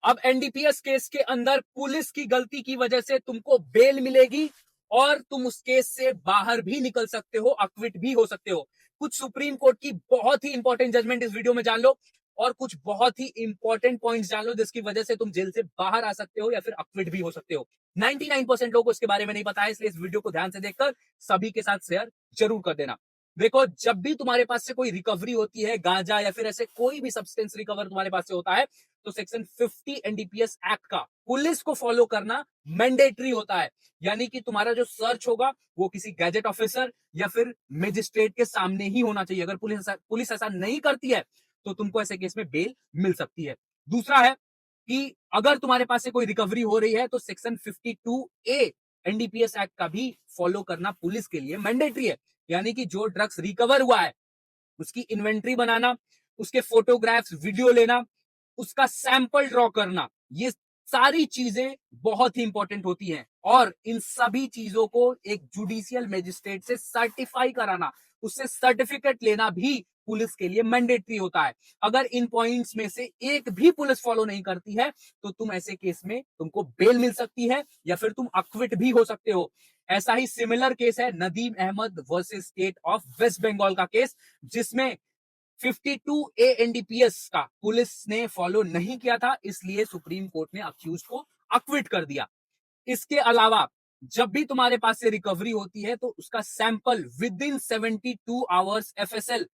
अब NDPS case के अंदर पुलिस की गलती की वजह से तुमको बेल मिलेगी और तुम उस केस से बाहर भी निकल सकते हो, अक्विट भी हो सकते हो। कुछ सुप्रीम कोर्ट की बहुत ही इंपॉर्टेंट जजमेंट इस वीडियो में जान लो और कुछ बहुत ही इंपॉर्टेंट पॉइंट्स जान लो जिसकी वजह से तुम जेल से बाहर आ सकते हो या फिर अक्विट भी हो सकते हो। 99% लोगों को इसके बारे में नहीं पता है, इसलिए इस वीडियो को ध्यान से देखकर सभी के साथ शेयर जरूर कर देना। देखो, जब भी तुम्हारे पास से कोई रिकवरी होती है, गांजा या फिर ऐसे कोई भी सब्सटेंस रिकवर तुम्हारे पास से होता है, तो सेक्शन 50 एनडीपीएस एक्ट का पुलिस को फॉलो करना मैंडेटरी होता है। यानी कि तुम्हारा जो सर्च होगा वो किसी गैजेट ऑफिसर या फिर मजिस्ट्रेट के सामने ही होना चाहिए। अगर पुलिस ऐसा नहीं करती है तो तुमको ऐसे केस में बेल मिल सकती है। दूसरा है कि अगर तुम्हारे पास से कोई रिकवरी हो रही है तो सेक्शन 52A एनडीपीएस एक्ट का भी फॉलो करना पुलिस के लिए मैंडेटरी है। यानी कि जो ड्रग्स रिकवर हुआ है उसकी इन्वेंट्री बनाना, उसके फोटोग्राफ्स, वीडियो लेना, उसका सैंपल ड्रॉ करना, ये सारी चीजें बहुत ही इंपॉर्टेंट होती हैं। और इन सभी चीजों को एक जुडिशियल मजिस्ट्रेट से सर्टिफाई कराना, उससे सर्टिफिकेट लेना भी पुलिस के लिए मैंडेटरी होता है। अगर इन पॉइंट्स में से एक भी पुलिस फॉलो नहीं करती है तो तुम ऐसे केस में तुमको बेल मिल सकती है या फिर तुम अक्विट भी हो सकते हो। ऐसा ही सिमिलर केस है Nadeem Ahmed versus state of west Bengal का केस, जिसमें 52A एनडीपीएस का पुलिस ने फॉलो नहीं किया था, इसलिए सुप्रीम कोर्ट ने अक्यूज को अक्विट कर दिया। इसके अलावा जब भी तुम्हारे पास से रिकवरी होती है तो उसका sample with in 72 hours FSL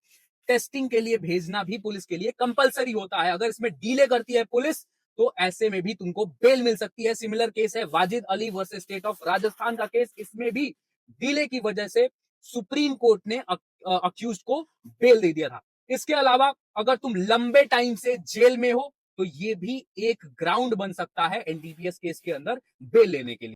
testing के लिए भेजना भी पुलिस के लिए कंपलसरी होता है। अगर इसमें डीले करती है पुलिस तो ऐसे में भी तुमको बेल मिल सकती है। सिमिलर केस है Wajid Ali versus state of Rajasthan का केस, इसमें भी डीले की वजह से सुप्रीम कोर्ट ने अक्यूज को बेल दे दिया था। इसके अलावा अगर तुम लंबे टाइम से जेल में हो तो ये भी एक ग्राउंड बन सकता है एनडीपीएस केस के अंदर बेल लेने के लिए।